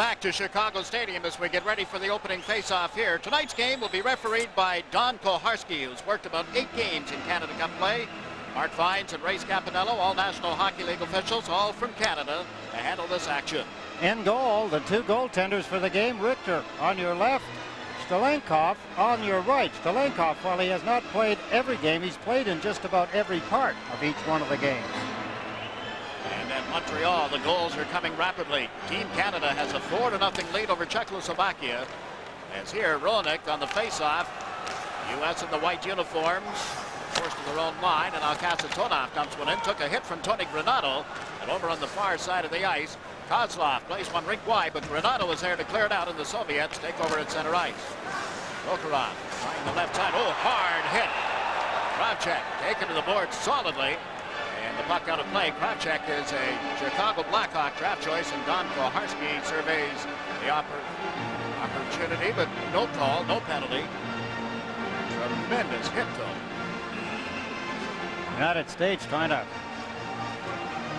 back to Chicago Stadium as we get ready for the opening face-off here. Tonight's game will be refereed by Don Koharski, who's worked about 8 games in Canada Cup play. Mark Vines and Ray Scapanello, all National Hockey League officials, all from Canada, to handle this action. In goal, the 2 goaltenders for the game. Richter on your left, Stalenkov on your right. Stalenkov, while he has not played every game, he's played in just about every part of each one of the games. And at Montreal, the goals are coming rapidly. Team Canada has a 4-0 lead over Czechoslovakia. As here, Roenick on the face-off. U.S. in the white uniforms, forced to their own line, and Alcasa-Tonov dumps one in. Took a hit from Tony Granato, and over on the far side of the ice, Kozlov plays one rink wide, but Granato is there to clear it out, and the Soviets take over at center ice. Prokhorov trying the left side. Oh, hard hit. Kravchuk taken to the board solidly. And the puck out of play. Kravchuk is a Chicago Blackhawk draft choice, and Don Koharski surveys the opportunity, but no call, no penalty. Tremendous hit, though. United States trying to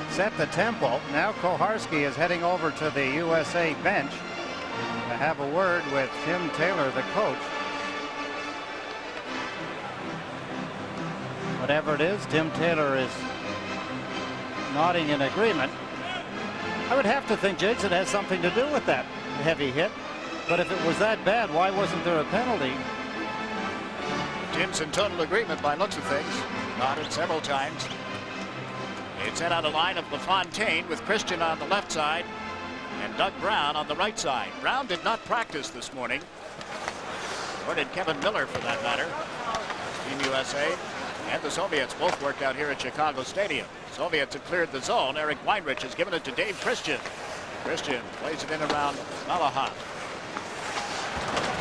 set the tempo. Now Koharski is heading over to the USA bench to have a word with Tim Taylor, the coach. Whatever it is, Tim Taylor is nodding in agreement. I would have to think, Jakes, it has something to do with that heavy hit. But if it was that bad, why wasn't there a penalty? Tim's in total agreement by looks of things. Nodded several times. It's set out a line of LaFontaine with Christian on the left side and Doug Brown on the right side. Brown did not practice this morning. Nor did Kevin Miller, for that matter. Team USA and the Soviets both worked out here at Chicago Stadium. Soviets have cleared the zone. Eric Weinrich has given it to Dave Christian. Christian plays it in around Malahov.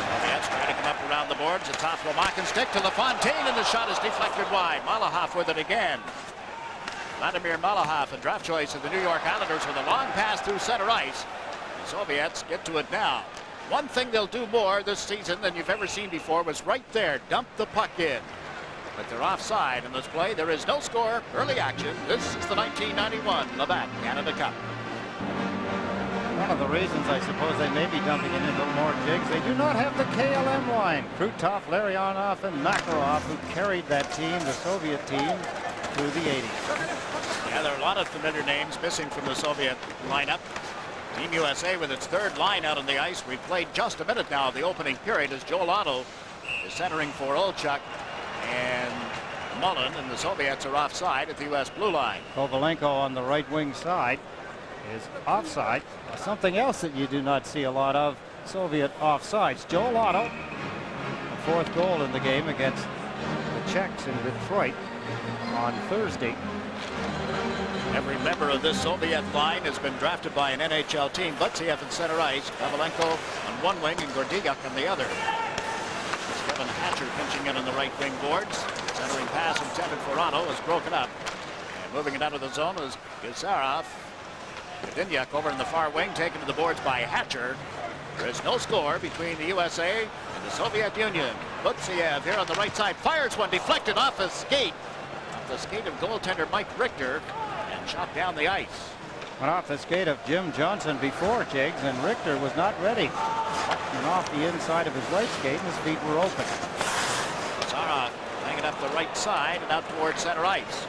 Soviets trying to come up around the boards. It's off Lomakin stick to LaFontaine, and the shot is deflected wide. Malahov with it again. Vladimir Malahov, a draft choice of the New York Islanders, with a long pass through center ice. The Soviets get to it now. One thing they'll do more this season than you've ever seen before was right there, dump the puck in. But they're offside in this play. There is no score. Early action. This is the 1991 Labatt Canada Cup. One of the reasons I suppose they may be dumping it into more jigs, they do not have the KLM line. Krutov, Larionov, and Makarov, who carried that team, the Soviet team, through the 80s. Yeah, there are a lot of familiar names missing from the Soviet lineup. Team USA with its third line out on the ice. We've played just a minute now of the opening period as Joel Otto is centering for Olchuk and Mullen, and the Soviets are offside at the U.S. blue line. Kovalenko on the right wing side is offside. Something else that you do not see a lot of, Soviet offsides. Joel Otto, the 4th goal in the game against the Czechs in Detroit on Thursday. Every member of this Soviet line has been drafted by an NHL team. Butziev in center ice, Kovalenko on one wing, and Gordiuk on the other. Kevin Hatcher pinching in on the right wing boards. Centering pass intended for Otto is broken up. And moving it out of the zone is Gizarov. Gordiuk over in the far wing, taken to the boards by Hatcher. There is no score between the USA and the Soviet Union. Butziev here on the right side fires one, deflected off a skate. Off the skate of goaltender Mike Richter, and shot down the ice. Went off the skate of Jim Johnson before, Jiggs, and Richter was not ready. And off the inside of his right skate, and his feet were open. Zara hanging up the right side and out towards center ice.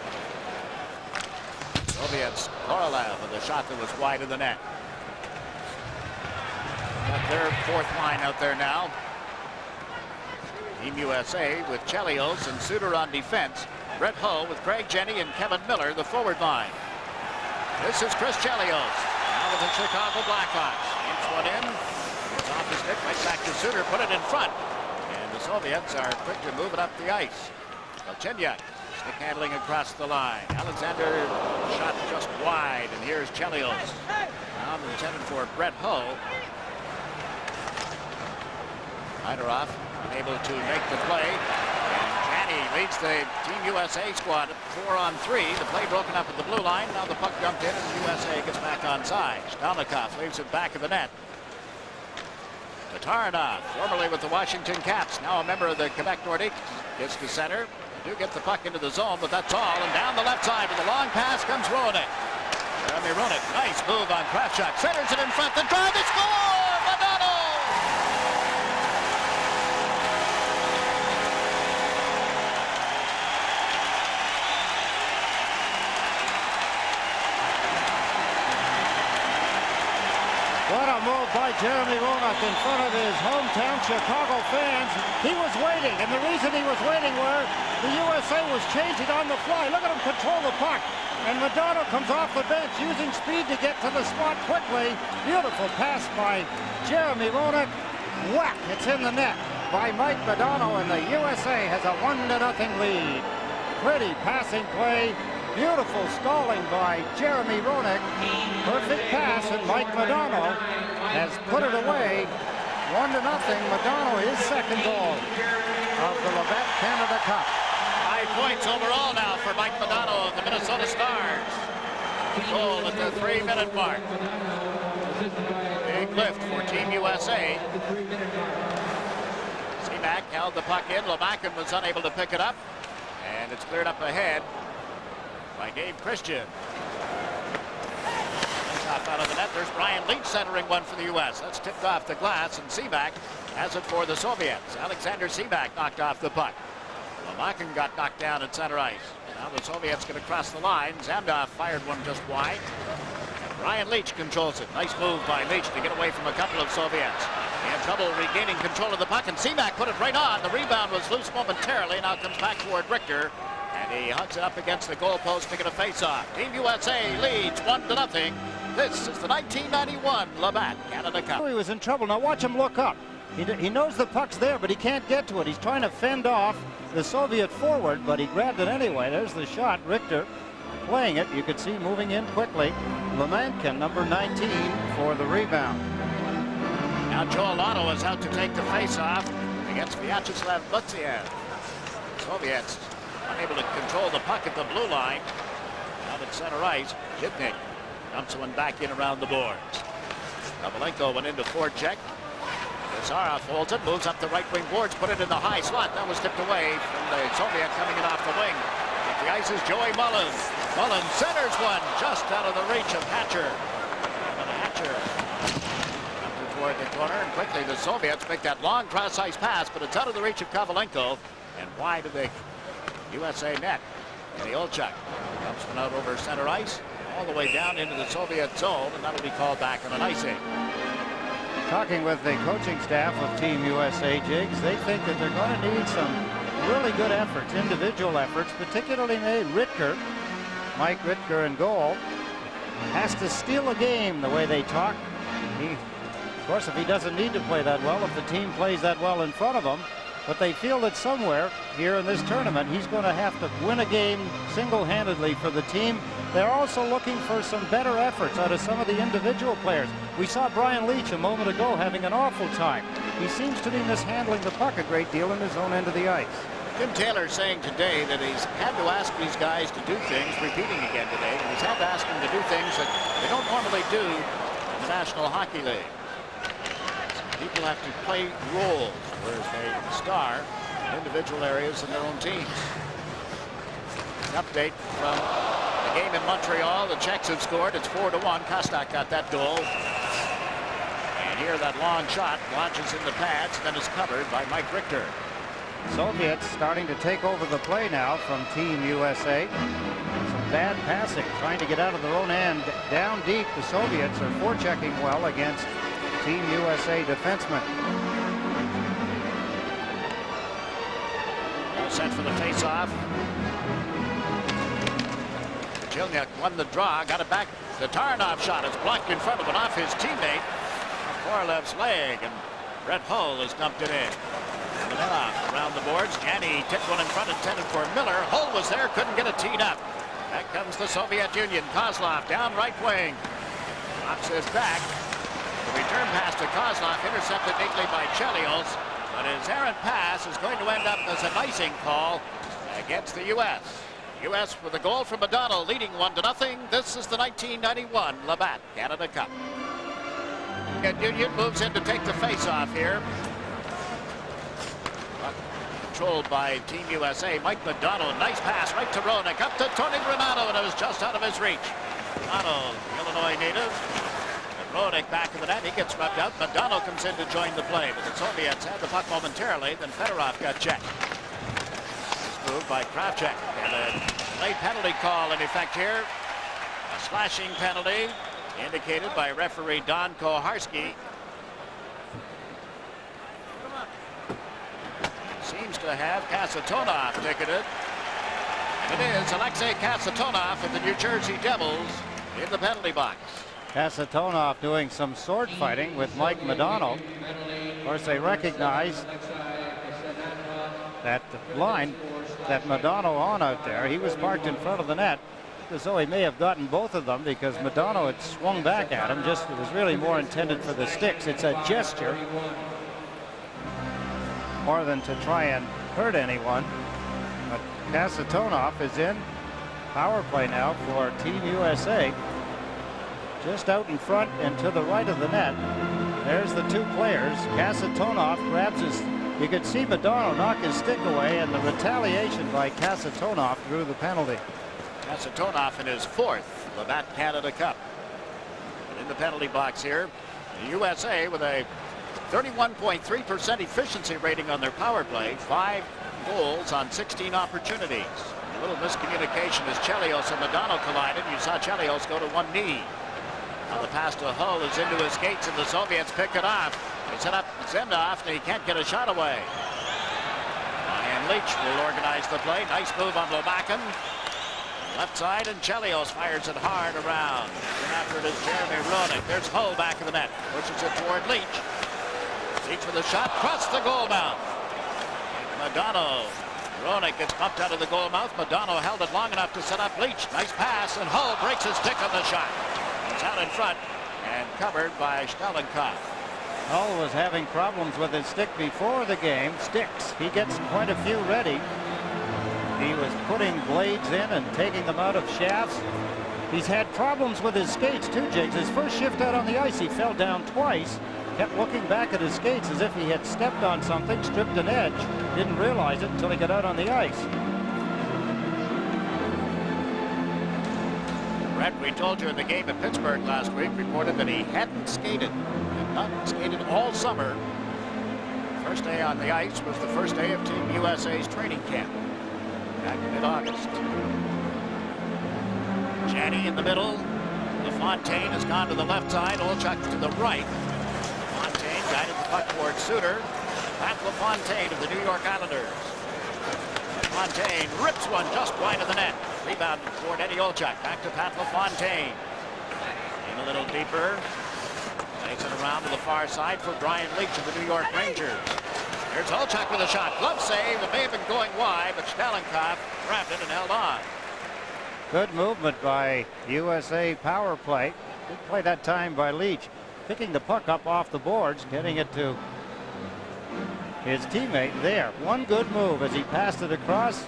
Soviets, Korolev with a shot that was wide of the net. Got their 4th line out there now. Team USA with Chelios and Suter on defense. Brett Hull with Craig Jenney and Kevin Miller, the forward line. This is Chris Chelios, now with the Chicago Blackhawks. Keeps one in. It's off his stick, right back to Suter, put it in front. And the Soviets are quick to move it up the ice. Galchenyuk, stick handling across the line. Alexander shot just wide, and here's Chelios. Now intended for Brett Hull. Heideroff unable to make the play. Leads the Team USA squad 4-on-3. The play broken up at the blue line. Now the puck dumped in, and USA gets back onside. Stalnikov leaves it back of the net. Tatarynov, formerly with the Washington Caps, now a member of the Quebec Nordiques, gets to center. They do get the puck into the zone, but that's all. And down the left side with a long pass comes Roenick. Jeremy Roenick, nice move on Kravchuk. Centers it in front. The drive, they score! What a move by Jeremy Roenick in front of his hometown Chicago fans. He was waiting, and the reason he was waiting was the USA was changing on the fly. Look at him control the puck. And Madonna comes off the bench using speed to get to the spot quickly. Beautiful pass by Jeremy Roenick. Whack! It's in the net by Mike Madonna, and the USA has a 1-0 lead. Pretty passing play. Beautiful stalling by Jeremy Roenick. Perfect pass, and Mike Madonna has put it away. 1-0. Madonna, his second goal of the Labatt Canada Cup. 5 points overall now for Mike Madonna of the Minnesota Stars. Goal at the 3-minute mark. Big lift for Team USA. Seaback held the puck in. Lamakin was unable to pick it up. And it's cleared up ahead by Gabe Christian. Off out of the net. There's Brian Leach centering one for the U.S. That's tipped off the glass, and Seaback has it for the Soviets. Alexander Seaback knocked off the puck. Lamakin got knocked down at center ice. Now the Soviets going to cross the line. Zamdov fired one just wide. Brian Leach controls it. Nice move by Leach to get away from a couple of Soviets. He had trouble regaining control of the puck, and Seaback put it right on. The rebound was loose momentarily. Now comes back toward Richter. And he hugs it up against the goalpost to get a face-off. Team USA leads 1-0. This is the 1991 Labatt Canada Cup. He was in trouble. Now watch him look up. He knows the puck's there, but he can't get to it. He's trying to fend off the Soviet forward, but he grabbed it anyway. There's the shot. Richter playing it. You could see moving in quickly. Lamakin, number 19, for the rebound. Now Joel Otto is out to take the face-off against Vyacheslav Lutziev. Soviets unable to control the puck at the blue line. Out at center ice, Jitnik dumps one back in around the boards. Kovalenko went into forecheck. Nazarov holds it, moves up the right wing boards, put it in the high slot. That was tipped away from the Soviet coming in off the wing. At the ice is Joey Mullins. Mullins centers one just out of the reach of Hatcher. And Hatcher up toward the corner, and quickly the Soviets make that long cross-ice pass, but it's out of the reach of Kovalenko and wide of the USA net. And the Olchuk dumps one out over center ice, all the way down into the Soviet zone, and that'll be called back on an icing. Talking with the coaching staff of Team USA, Jigs, they think that they're going to need some really good efforts, individual efforts, particularly Rittker. Mike Rittker in goal has to steal a game the way they talk. Of course, if he doesn't need to play that well, if the team plays that well in front of him, but they feel that somewhere here in this tournament, he's going to have to win a game single-handedly for the team. They're also looking for some better efforts out of some of the individual players. We saw Brian Leach a moment ago having an awful time. He seems to be mishandling the puck a great deal in his own end of the ice. Jim Taylor saying today that he's had to ask these guys to do things, repeating again today, and he's had to ask them to do things that they don't normally do in the National Hockey League. People have to play roles, whereas they star in individual areas in their own teams. An update from the game in Montreal. The Czechs have scored. It's 4-1. Kostak got that goal. And here that long shot launches in the pads, then is covered by Mike Richter. Soviets starting to take over the play now from Team USA. Some bad passing, trying to get out of their own end. Down deep, the Soviets are forechecking well against Team USA defensemen. All set for the face-off. Jilniak won the draw, got it back. The Taranov shot is blocked in front of it off his teammate. Korolev's leg, and Brett Hull has dumped it in. Manilov around the boards. Janney tipped one in front, intended for Miller. Hull was there, couldn't get it teed up. Back comes the Soviet Union. Kozlov down right wing. Drops his back. The return pass to Kozlov, intercepted neatly by Chelios, but his errant pass is going to end up as an icing call against the U.S. U.S. with a goal from Madonna, leading 1-0. This is the 1991 Labatt Canada Cup. And Union moves in to take the face-off here. Controlled by Team USA. Mike Madonna, nice pass right to Roenick, up to Tony Granato, and it was just out of his reach. Granato, Illinois native. Roenick back in the net. He gets rubbed out. Madonna comes in to join the play, but the Soviets had the puck momentarily. Then Fedorov got checked. Moved by Kravchuk. And a late penalty call in effect here. A slashing penalty. indicated by referee Don Koharski. Seems to have Kasatonov ticketed. And it is Alexei Kasatonov of the New Jersey Devils in the penalty box. Kasatonov doing some sword fighting with Mike Modano. Of course, they recognize that the line that Modano on out there, he was parked in front of the net, as though he may have gotten both of them because Modano had swung back at him. Just it was really more intended for the sticks. It's a gesture more than to try and hurt anyone. But Kasatonov is in power play now for Team USA. Just out in front and to the right of the net. There's the two players. Kasatonov grabs his, you could see Modano knock his stick away, and the retaliation by Kasatonov drew the penalty. Kasatonov in his fourth Labatt Canada Cup. And in the penalty box here, the USA with a 31.3% efficiency rating on their power play, 5 goals on 16 opportunities. A little miscommunication as Chelios and Modano collided. You saw Chelios go to one knee. Now the pass to Hull is into his skates, and the Soviets pick it off. They set up Zemdov, and he can't get a shot away. And Leach will organize the play. Nice move on Lobakin. Left side, and Chelios fires it hard around. And after it is Jeremy Roenick. There's Hull back of the net. Pushes it toward Leach. Leach with a shot, across the goal mouth. Modano. Roenick gets bumped out of the goal mouth. Modano held it long enough to set up Leach. Nice pass, and Hull breaks his stick on the shot. It's out in front and covered by Stalenkov. Hull was having problems with his stick before the game. Sticks. He gets quite a few ready. He was putting blades in and taking them out of shafts. He's had problems with his skates too, Jigs. His first shift out on the ice, he fell down twice. Kept looking back at his skates as if he had stepped on something, stripped an edge. Didn't realize it until he got out on the ice. Brett, we told you in the game at Pittsburgh last week, reported that he hadn't skated. Had not skated all summer. First day on the ice was the first day of Team USA's training camp back mid-August. Janney in the middle. LaFontaine has gone to the left side. Olchuk to the right. LaFontaine guided the puck towards Suter. Pat LaFontaine of the New York Islanders. LaFontaine rips one just wide of the net. Rebound toward Eddie Olchuk. Back to Pat LaFontaine. In a little deeper. Takes it around to the far side for Brian Leach of the New York Rangers. Here's Olchuk with a shot. Glove save. It may have been going wide, but Stalenkov grabbed it and held on. Good movement by USA power play. Good play that time by Leach. Picking the puck up off the boards, getting it to his teammate there. One good move as he passed it across.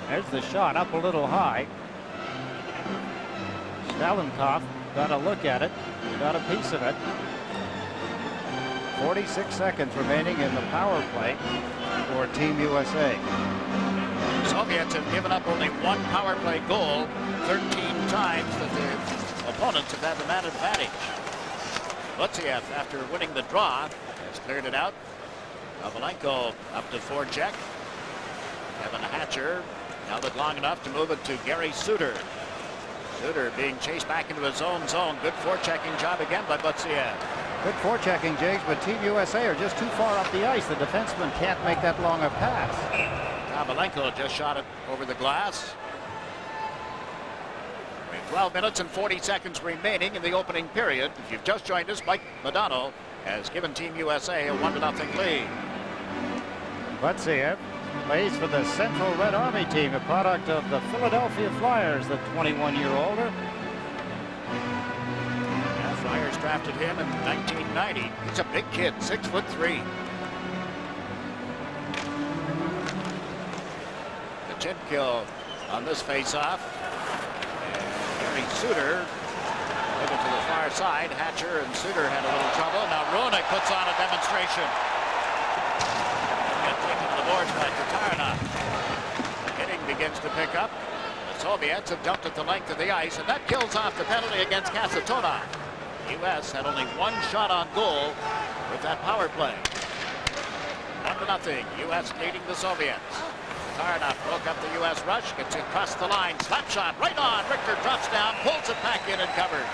There's the shot up a little high. Stalenkov got a look at it, got a piece of it. 46 seconds remaining in the power play for Team USA. The Soviets have given up only one power play goal 13 times that the opponents have had the man advantage. Lutziev, after winning the draw, has cleared it out. Kovalenko up to forecheck. Kevin Hatcher held it long enough to move it to Gary Suter. Suter being chased back into his own zone. Good forechecking job again by Lutziev. Good forechecking, James, but Team USA are just too far up the ice. The defenseman can't make that long a pass. Kovalenko just shot it over the glass. 12 minutes and 40 seconds remaining in the opening period. If you've just joined us, Mike Modano has given Team USA a 1-0 lead. Lutziev plays for the Central Red Army team, a product of the Philadelphia Flyers, the 21-year-older. Yeah, Flyers drafted him in 1990. He's a big kid, 6'3". The chin kill on this face-off. Gary Suter hit it to the far side. Hatcher and Suter had a little trouble. Now Roenick puts on a demonstration. Get taken to the boards by Tatarana. Hitting begins to pick up. The Soviets have jumped at the length of the ice, and that kills off the penalty against Kasatonov. U.S. had only one shot on goal with that power play. 1-0. U.S. leading the Soviets. Tatarana broke up the U.S. rush, gets it across the line, slap shot right on. Richter drops down, pulls it back in and covers.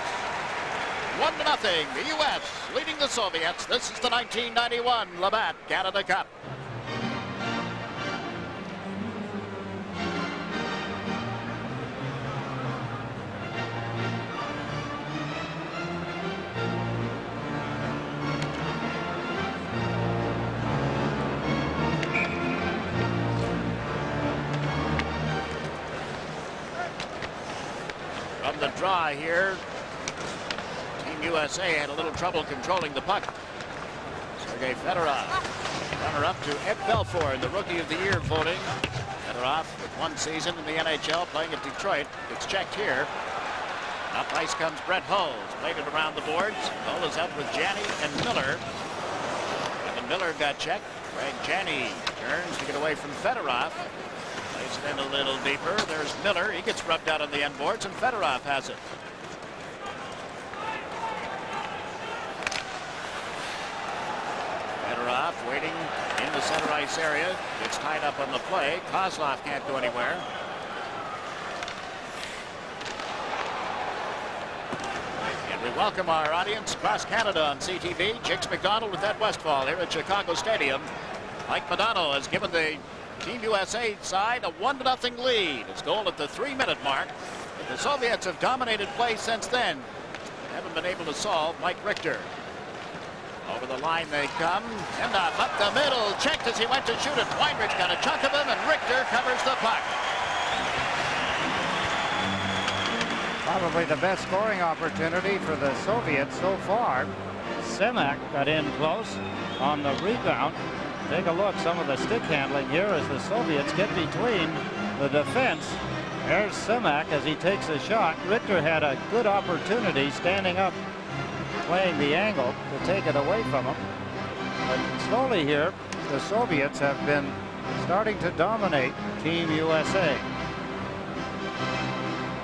1-0. The U.S. leading the Soviets. This is the 1991 Labatt Canada Cup. From the draw here, Team USA had a little trouble controlling the puck. Sergei Fedorov, runner-up to Ed Belfour in the Rookie of the Year voting. Fedorov with 1 season in the NHL playing at Detroit. It's checked here. Up ice comes Brett Hull. Played it around the boards. Hull is out with Janney and Miller. And Miller got checked. Greg Janney turns to get away from Fedorov. Plays it in a little deeper. There's Miller. He gets rubbed out on the end boards, and Fedorov has it. Fedorov waiting in the center ice area. Gets tied up on the play. Kozlov can't go anywhere. And we welcome our audience across Canada on CTV. Jigs McDonald with Ed Westfall here at Chicago Stadium. Mike Modano has given the Team USA side a 1-0 lead. His goal at the 3-minute mark. But the Soviets have dominated play since then. Haven't been able to solve Mike Richter. Over the line they come. Endov up the middle. Checked as he went to shoot it. Weinrich got a chunk of him, and Richter covers the puck. Probably the best scoring opportunity for the Soviets so far. Semak got in close on the rebound. Take a look, some of the stick handling here as the Soviets get between the defense. There's Semak as he takes a shot. Richter had a good opportunity standing up, playing the angle to take it away from him. But slowly here, the Soviets have been starting to dominate Team USA.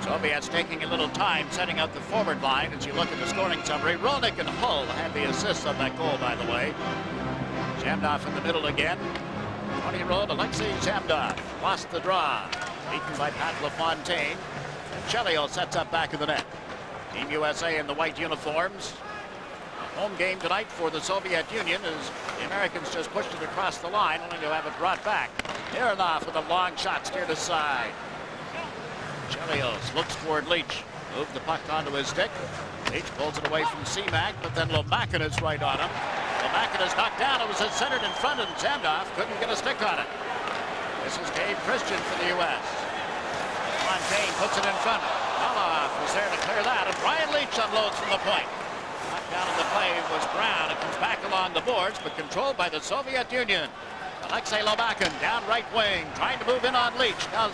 Soviets taking a little time setting up the forward line as you look at the scoring summary. Rolnick and Hull had the assists on that goal, by the way. Zamdov in the middle again. 20-year-old Alexei Zamdov lost the draw. Beaten by Pat LaFontaine. And Chelio sets up back of the net. Team USA in the white uniforms. A home game tonight for the Soviet Union as the Americans just pushed it across the line, only to have it brought back. Aronoff with a long shot steered aside. Chelios looks toward Leach. Moved the puck onto his stick. Leach pulls it away from Semak, but then Lomakin is right on him. Lomakin is knocked down. It was centered in front, and Zamdov couldn't get a stick on it. This is Dave Christian for the U.S. Fontaine puts it in front. Maloff was there to clear that, and Brian Leach unloads from the point. Knocked down in the play was Brown. It comes back along the boards, but controlled by the Soviet Union. Alexei Lomakin down right wing, trying to move in on Leach. Now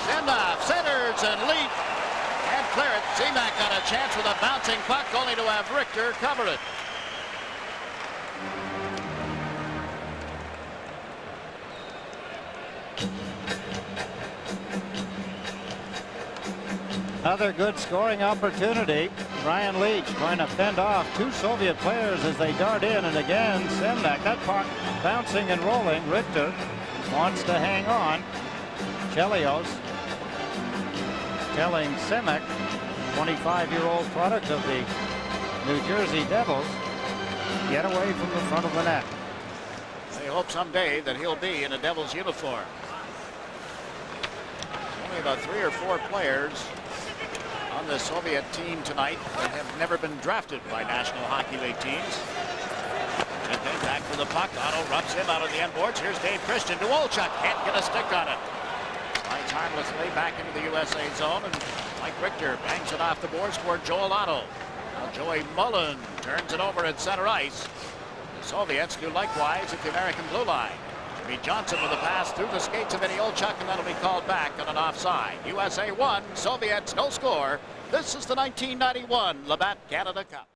Zamdov centers, and Leach can't clear it. Semak got a chance with a bouncing puck, only to have Richter cover it. Another good scoring opportunity. Brian Leach trying to fend off 2 Soviet players as they dart in, and again Semak, that puck bouncing and rolling. Richter wants to hang on. Chelios telling Semak, 25-year-old product of the New Jersey Devils, get away from the front of the net. They hope someday that he'll be in a Devils uniform. Only about 3 or 4 players on the Soviet team tonight that have never been drafted by National Hockey League teams. And then back for the puck. Otto rubs him out of the end boards. Here's Dave Christian to Olchuk. Can't get a stick on it. Slides harmlessly back into the USA zone, and Mike Richter bangs it off the boards toward Joel Otto. Now Joey Mullen turns it over at center ice. The Soviets do likewise at the American blue line. Jimmy Johnson with a pass through the skates of Eddie Olchuk, and that'll be called back on an offside. USA 1, Soviets no score. This is the 1991 Labatt Canada Cup.